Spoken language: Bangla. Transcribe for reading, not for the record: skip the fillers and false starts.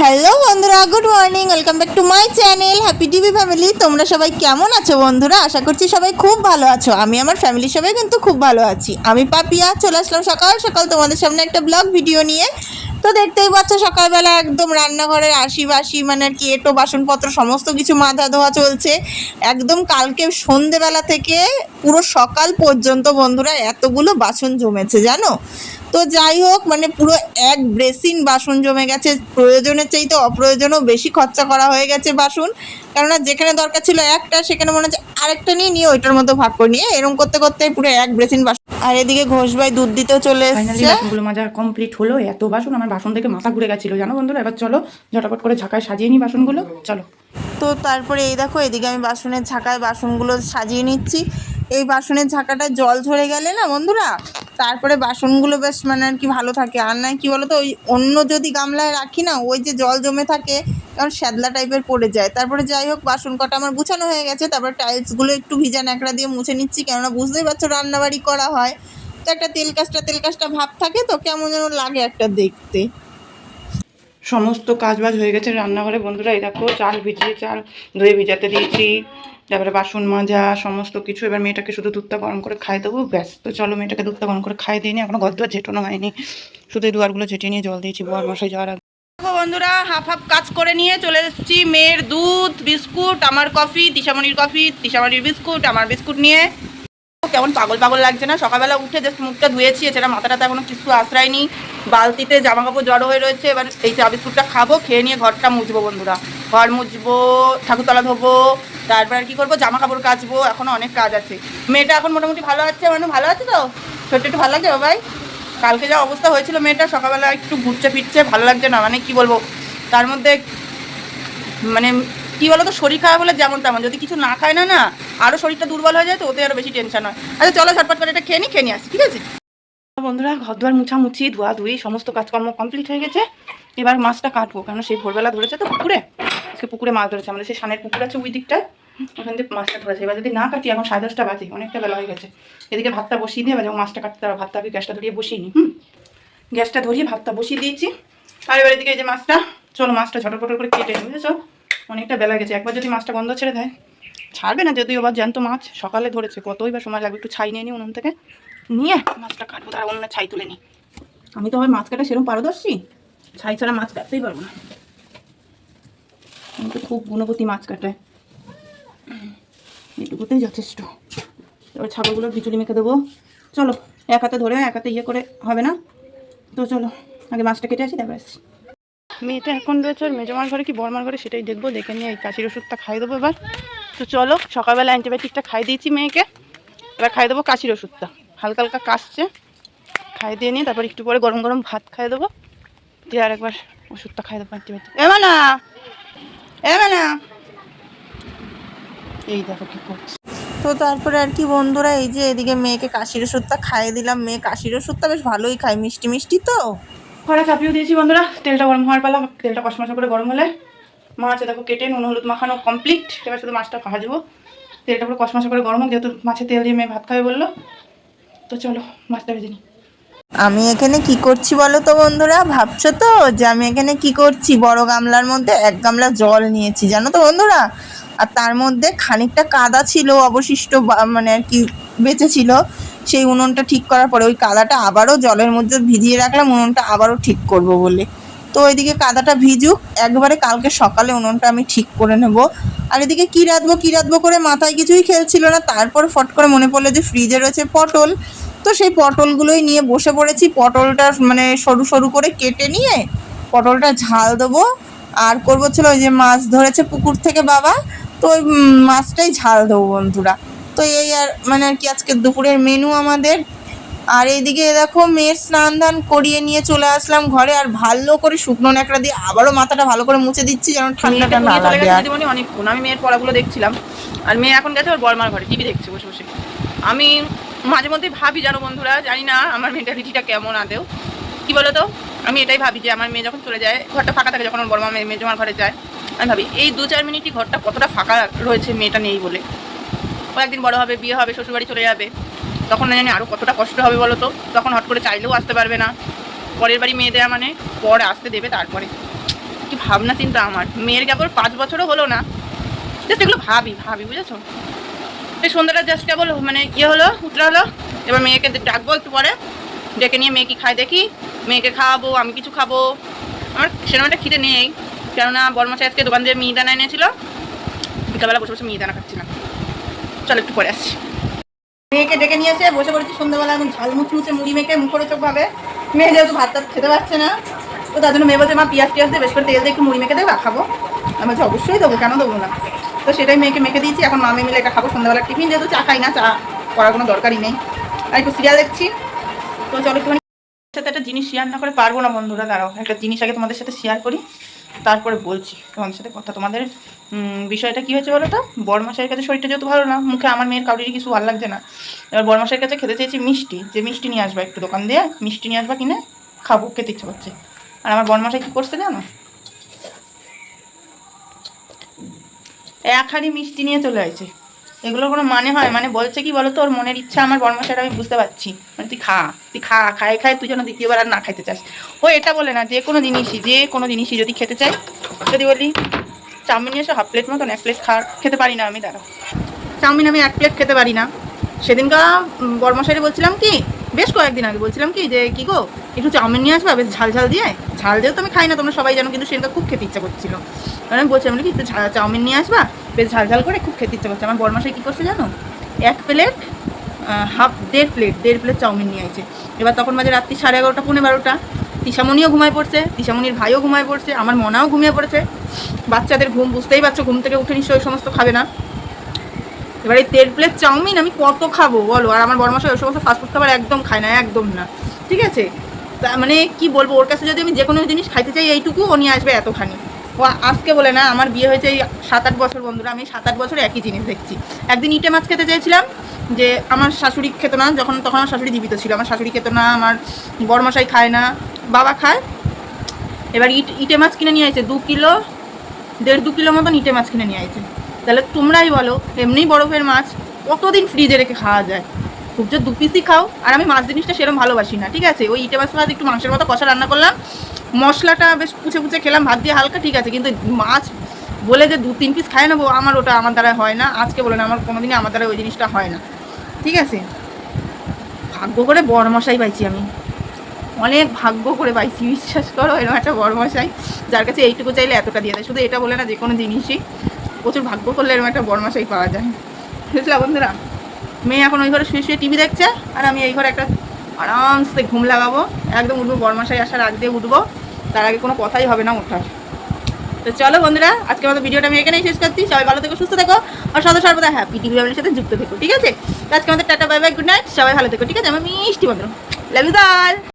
হ্যালো বন্ধুরা, good morning, welcome back to my channel happy TV family. তোমরা সবাই কেমন আছো বন্ধুরা? আশা করছি সবাই খুব ভালো আছো। আমি আমার ফ্যামিলির সবাই কিন্তু খুব ভালো আছি। আমি পাপিয়া চলে আসলাম সকাল সকাল তোমাদের সামনে একটা ব্লগ ভিডিও নিয়ে। তো দেখতেই পাচ্ছ সকালবেলা একদম রান্নাঘরের আশি মানে আর কি এঁটো বাসনপত্র সমস্ত কিছু মাজা ধোয়া চলছে। একদম কালকে সন্ধেবেলা থেকে পুরো সকাল পর্যন্ত বন্ধুরা এতগুলো বাসন জমেছে জানো। তো যাই হোক, মানে পুরো এক বেসিন বাসন জমে গেছে। প্রয়োজনের চাইতে অপ্রয়োজনেও বেশি খরচা করা হয়ে গেছে বাসন। কেননা যেখানে দরকার ছিল একটা, সেখানে মনে হচ্ছে আরেকটা নিয়ে ওইটার মধ্যে ভাগ করে নিয়ে এরকম করতে করতে পুরো এক বেসিন বাসন। আর এদিকে ঘোষ ভাই দুধ দিতেও চলে ফাইনালি এসছে। বাসনগুলো মাজা কমপ্লিট হলো। এত বাসন, আমার বাসন থেকে মাথা ঘুরে গেছিলো জানো বন্ধুরা। এবার চলো ঝটাপট করে ঝাঁকায় সাজিয়ে নিই বাসনগুলো, চলো। তো তারপরে এই দেখো, এদিকে আমি বাসনের ঝাঁকায় বাসনগুলো সাজিয়ে নিচ্ছি। এই বাসনের ঝাঁকাটা জল ঝরে গেলে না বন্ধুরা, তারপরে বাসনগুলো বেশ মানে আর কি ভালো থাকে। আর নয় কি বলো তো, ওই অন্য যদি গামলায় রাখি না, ওই যে জল জমে থাকে কারণ শ্যাদলা টাইপের পড়ে যায়। তারপরে যাই হোক, বাসন কটা আমার গুছানো হয়ে গেছে। তারপরে টাইলসগুলো একটু ভিজা ন্যাকড়া দিয়ে মুছে নিচ্ছি, কেননা বুঝতেই পারছো রান্নাবাড়ি করা হয় তো একটা তেল কাজটা ভাব থাকে, তো কেমন যেন লাগে একটা দেখতে। সমস্ত কাজবাজ হয়ে গেছে রান্নাঘরে বন্ধুরা। এই দেখো চাল ধুয়ে ভিজাতে দিয়েছি, তারপরে বাসন মাজা সমস্ত কিছু। এবার মেয়েটাকে শুধু দুধটা গরম করে খাইয়ে দেবো, ব্যাস। তো চলো মেয়েটাকে দুধটা গরম করে খাইয়ে দিইনি, এখনো ঘর দুয়ার ঝেটানো হয়নি, শুধু এই দুয়ারগুলো ঝেটিয়ে নিয়ে জল দিয়েছি বর মশাই যাওয়ার আগে। দেখো বন্ধুরা, হাফ হাফ কাজ করে নিয়ে চলে এসেছি। মেয়ের দুধ, বিস্কুট, আমার কফি, তিশামণির বিস্কুট, আমার বিস্কুট নিয়ে। কেমন পাগল পাগল লাগছে না? সকালবেলা উঠে জাস্ট মুখটা ধুয়েছি, এছাড়া মাথাটাতে এখনো কিছু আশ্রয় নি। বালতিতে জামা কাপড় জড়ো হয়ে রয়েছে। এবার এই চা বিস্কুটটা খাবো, খেয়ে নিয়ে ঘরটা মুছবো বন্ধুরা। ঘর মুছবো, ঠাকুরতলা ধোবো, তারপর আর কি করবো, জামা কাপড় কাচবো, এখনো অনেক কাজ আছে। মেয়েটা এখন মোটামুটি ভালো আছে, মানে ভালো আছে তো, ছোট্ট একটু ভালো লাগছে বাবাই। কালকে যা অবস্থা হয়েছিল মেয়েটা, সকালবেলা একটু ঘুরছে ফিরছে, ভালো লাগছে না, মানে কি বলবো। তার মধ্যে মানে কি বলো তো, শরীর খারাপ হলে যেমন তেমন, যদি কিছু না খায় না না আরও শরীরটা দুর্বল হয়ে যায়, তো ওতে আরও বেশি টেনশন হয়। আচ্ছা চলো ঝটপট করে এটা খেয়ে নিয়ে আসি, ঠিক আছে বন্ধুরা। ঘর দুয়ার মুছামুছি ধোয়া ধুই সমস্ত কাজকর্ম কমপ্লিট হয়ে গেছে। এবার মাছটা কাটবো, কারণ সেই ভোরবেলা ধরেছে তো পুকুরে। আজকে পুকুরে মাছ ধরেছে, আমাদের সেই সানের পুকুর আছে ওই দিকটায়, ওখান থেকে মাছটা ধরেছে। এবার যদি না কাটি, এখন 10:30 বাজে, অনেকটা বেলা হয়ে গেছে। এদিকে ভাতটা বসিয়ে দিয়ে, এবার যখন মাছটা কাটতে হবে, ভাতটা আগে গ্যাসটা ধরিয়ে বসিয়ে নিই। গ্যাসটা ধরিয়ে ভাতটা বসিয়ে দিয়েছি। আর এবার এদিকে এই যে মাছটা, চলো মাছটা ঝটপট করে কেটে নিই, বুঝেছো। অনেকটা বেলা গেছে, একবার যদি মাছটা গন্ধ ছেড়ে দেয় ছাড়বে না, যদিও বা জ্যান্ত মাছ, সকালে ধরেছে, কতই বা সময় লাগবে। একটু ছাই নিয়ে নিই উনুন থেকে, নিয়ে মাছটা কাটবো। তার অন্য ছাই তুলে নিই। আমি তো আবার মাছ কাটা সেরকম পারদর্শী, ছাই ছাড়া মাছ কাটতেই পারবো না। আমি তো খুব গুণবতী মাছ কাটায়, এটুকুতেই যথেষ্ট। এবার ছাগলগুলোর বিচুলি মেখে দেবো। চলো, এক হাতে ধরে এক হাতে ইয়ে করে হবে না, তো চলো আগে মাছটা কেটে আসি, তারপর আসছি। মেয়েটা এখন রয়েছে ওর মেজমার ঘরে কি বড়মার ঘরে, সেটাই দেখবো। দেখে নিয়ে এই কাশির ওষুধটা খাইয়ে দেবো এবার। তো চলো, সকালবেলা অ্যান্টিবায়োটিকটা খাই দিয়েছি মেয়েকে, এবার খাইয়ে দেবো কাশির ওষুধটা। হালকা হালকা কাশছে, খাইয়ে দিয়ে নিয়ে তারপর একটু পরে গরম গরম ভাত খাইয়ে দেবো, দিয়ে আর একবার ওষুধটা খাইয়ে দেবো অ্যান্টিবায়োটিক। না এই দেখো কী করছে। তো তারপরে আর কি বন্ধুরা, এই যে এদিকে মেয়েকে কাশির ওষুধটা খাইয়ে দিলাম। মেয়ে কাশির ওষুধটা বেশ ভালোই খায়, মিষ্টি মিষ্টি তো। খরা চাপিয়েও দিয়েছি বন্ধুরা, তেলটা গরম হওয়ার পালা। তেলটা কষমাশা করে গরম হলে মাছ দেখো কেটে নুন হলুদ মাখানো কমপ্লিট। এবার শুধু মাছটা ভাজবো, তেলটা পুরো কষমাশা করে গরম হোক, যেহেতু মাছের তেল দিয়ে মেয়ে ভাত খাবে বললো। তো চলো মাছটা ভেজে নিই। আমি এখানে কি করছি বলো তো বন্ধুরা? ভাবছো তো যে আমি এখানে কি করছি? বড় গামলার মধ্যে 1 গামলা জল নিয়েছি জানো তো বন্ধুরা। আর তার মধ্যে খানিকটা কাদা ছিল অবশিষ্ট, মানে আর কি বেঁচে ছিল। সেই উনুনটা ঠিক করার পরে ওই কাদাটা আবারও জলের মধ্যে ভিজিয়ে রাখলাম, উনুনটা আবারও ঠিক করব বলে। তো ওইদিকে কাদাটা ভিজুক, একবারে কালকে সকালে উনুনটা আমি ঠিক করে নেব। আর এদিকে কী রাঁধবো করে মাথায় কিছুই খেলছিল না। তারপর ফট করে মনে পড়লো যে ফ্রিজে রয়েছে পটল। তো সেই পটলগুলোই নিয়ে বসে পড়েছি। পটলটা মানে সরু সরু করে কেটে নিয়ে পটলটা ঝাল দেবো। আর করবো ছিল ওই যে মাছ ধরেছে পুকুর থেকে বাবা, তো ওই মাছটাই ঝাল দেবো বন্ধুরা। তো এই আর মানে আর কি আজকে দুপুরের মেনু আমাদের। আর এইদিকে দেখো মেয়ের স্নান ধান করিয়ে নিয়ে চলে আসলাম ঘরে। আর ভালো করে শুকনো ন্যাকড়া দিয়ে আবারও মাথাটা ভালো করে মুছে দিচ্ছি, যেন ঠান্ডাটা না লাগে। আর অনেকক্ষণ আমি মেয়ের পড়াগুলো দেখছিলাম, আর মেয়ে এখন গেছে ওর বড়মার ঘরে টিভি দেখছে বসে বসে। আমি মাঝে মধ্যে ভাবি জানো বন্ধুরা, জানি না আমার মেন্টালিটিটা কেমন আদেও, কি বলো তো, আমি এটাই ভাবি যে আমার মেয়ে যখন চলে যায়, ঘরটা ফাঁকা থাকে, যখন ওর বড়মা মেজমার ঘরে যায়, আমি ভাবি এই 2-4 মিনিটই ঘরটা কতটা ফাঁকা রয়েছে মেয়েটা নেই বলে। ও একদিন বড় হবে, বিয়ে হবে, শ্বশুরবাড়ি চলে যাবে, তখন না জানি আরও কতটা কষ্ট হবে বলো তো। তখন হট করে চাইলেও আসতে পারবে না। পরের বাড়ি মেয়ে দেওয়া মানে পরে আসতে দেবে তারপরে। কি ভাবনা চিন্তা আমার, মেয়ের কেবল 5 বছরও হলো না, জাস্ট এগুলো ভাবি বুঝেছো। এই সন্ধ্যাটা জাস্ট কেবল মানে ইয়ে হলো, উতরা হলো। এবার মেয়েকে ডাকবো একটু পরে, ডেকে নিয়ে মেয়ে কি খায় দেখি, মেয়েকে খাওয়াবো, আমি কিছু খাবো। আমার সেরকম একটা খিদে নেই, কেননা বড়মাসে আজকে দোকান দিয়ে মিহিদানা এনেছিল, বিকালবেলা বসে বসে মিহিদানা খাচ্ছিলাম। চলো একটু পরে আসছি। মেয়েকে ডেকে নিয়ে এসে বসে পড়েছি সন্ধ্যাবেলা, এখন ঝাল মুচমুচে মুড়ি মেখে মুখরোচক ভাবে। মেয়ে যেহেতু ভাত টাত খেতে পারছে না, তো তার জন্য মেয়ে বলছে মা পেঁয়াজ দিয়ে বেশ করে তেল দিয়ে একটু মুড়ি মেখে দেবে, খাবো। আমি বলছি অবশ্যই দেবো, কেন দেবো না। তো সেটাই মেয়েকে মেখে দিয়েছি, এখন মামে মিলে এটা খাবো সন্ধ্যাবেলা টিফিন, যেহেতু চা খাই না, চা করার কোনো দরকারই নেই। আর একটু সিরিয়াল দেখছি। তো চলো একটুখানি সাথে একটা জিনিস শেয়ার না করে পারবো না বন্ধুরা, দাঁড়াও একটা জিনিস আগে তোমাদের সাথে শেয়ার করি, তারপরে বলছি তোমাদের সাথে কথা। তোমাদের বিষয়টা কী হয়েছে বলো তো, বড়মশাইয়ের কাছে শরীরটা যেহেতু ভালো না, মুখে আমার মেয়ের কাউরিরই কিছু ভালো লাগছে না। এবার বড়মশাইয়ের কাছে খেতে চেয়েছি মিষ্টি, যে মিষ্টি নিয়ে আসবা একটু দোকান দিয়ে, মিষ্টি নিয়ে আসবা কিনে খাবো, খেতে ইচ্ছে করছে। আর আমার বড়মশাই কী করছে জানো, এক হাঁড়ি মিষ্টি নিয়ে চলে আসছে। এগুলোর কোনো মানে হয়? মানে বলছে কি বলো তো, ওর মনের ইচ্ছা আমার বড়মশাইটা আমি বুঝতে পারছি, মানে তুই খায় তুই যেন দ্বিতীয়বার আর না খাইতে চাস। ও এটা বলে না, যে কোনো জিনিসই যদি খেতে চাই, যদি বলি চাউমিন নিয়ে এসে হাফ প্লেট মতন, 1 প্লেট খেতে পারি না আমি, দাঁড়াও চাউমিন আমি 1 প্লেট খেতে পারি না। সেদিনকার বড়মশাইরে বলছিলাম কি, বেশ কয়েকদিন আগে বলছিলাম কি, যে কী গো একটু চাউমিন নিয়ে আসবা বেশ ঝাল দিয়ে, ঝাল যেহেতু আমি খাই না তোমরা সবাই জানো, কিন্তু সেদিনটা খুব খেতে ইচ্ছা করছিল। আমি বলছিলাম কি একটু চাউমিন নিয়ে আসবা বেশ ঝাল করে, খুব খেতে ইচ্ছা করছে। আমার বড়মশাই কী করছে জানো, 1 প্লেট দেড় প্লেট চাউমিন নিয়ে আসছে। এবার তখন বাজে রাত্রি 11:30 পৌনে 12টা। তিশামণিও ঘুমায় পড়ছে, তিশামণির ভাইও ঘুমায় পড়ছে, আমার মনাও ঘুমিয়ে পড়েছে। বাচ্চাদের ঘুম বুঝতেই পারছো, ঘুম থেকে উঠে নিশ্চয়ই ওই সমস্ত খাবে না। এবার এই 1.5 প্লেট চাউমিন আমি কত খাবো বলো। আর আমার বড়মশাই ওই সমস্ত ফাস্টফুড খাবার একদম খায় না, একদম না, ঠিক আছে। তা মানে কি বলবো, ওর কাছে যদি আমি যে কোনো জিনিস খাইতে চাই এইটুকু, ও নিয়ে আসবে এতখানি। ও আজকে বলে না, আমার বিয়ে হয়েছে এই 7-8 বছর বন্ধুরা, আমি 7-8 বছর একই জিনিস দেখছি। একদিন ইটে মাছ খেতে চেয়েছিলাম, যে আমার শাশুড়ি খেত না, তখন আমার শাশুড়ি জীবিত ছিল, আমার শাশুড়ি খেত না, আমার বড়মশাই খায় না, বাবা খায়। এবার ইটে মাছ কিনে নিয়ে আসছে 2 কিলো, 1.5-2 কিলো মতন ইটে মাছ কিনে নিয়ে আসছে। তাহলে তোমরাই বলো, এমনিই বরফের মাছ কতদিন ফ্রিজে রেখে খাওয়া যায়, খুব যে 2 পিসই খাও। আর আমি মাছ জিনিসটা সেরকম ভালোবাসি না, ঠিক আছে। ওই ইটে মাছ একটু মাংসের মতো কষা রান্না করলাম, মশলাটা বেশ পুছে খেলাম ভাত দিয়ে হালকা, ঠিক আছে। কিন্তু মাছ বলে যে 2-3 পিস খাই নেবো, ওটা আমার দ্বারা হয় না। আজকে বলে না, আমার কোনোদিনই আমার দ্বারা ওই জিনিসটা হয় না, ঠিক আছে। ভাগ্য করে বড়মশাই পাইছি আমি, অনেক ভাগ্য করে পাইছি, বিশ্বাস করো। এরকম একটা বড়মশাই যার কাছে এইটুকু চাইলে এতটা দিয়ে দেয়। শুধু এটা বলে না, যে কোনো জিনিসই প্রচুর ভাগ্য করলে এরকম একটা বড়মশাই পাওয়া যায়, বুঝলা বন্ধুরা। মেয়ে এখন ওই ঘরে শুয়ে টিভি দেখছে, আর আমি এই ঘরে একটা আরামসে ঘুম লাগাবো, একদম উঠবো, বড়মশাই আসার আগ দিয়ে উঠবো, তার আগে কোনো কথাই হবে না ওঠার। তো চলো বন্ধুরা, আজকে আমাদের ভিডিওটা আমি এখানেই শেষ করছি। সবাই ভালো থেকো, সুস্থ থেকো, আর সর্বদা হ্যাপি টিভি ফ্যামিলির সাথে যুক্ত থেকো, ঠিক আছে। আজকে আমাদের tata bye bye, good night, সবাই ভালো থেকো, ঠিক আছে। আমার মিষ্টি বন্ধুরা, লাভ ইউ অল।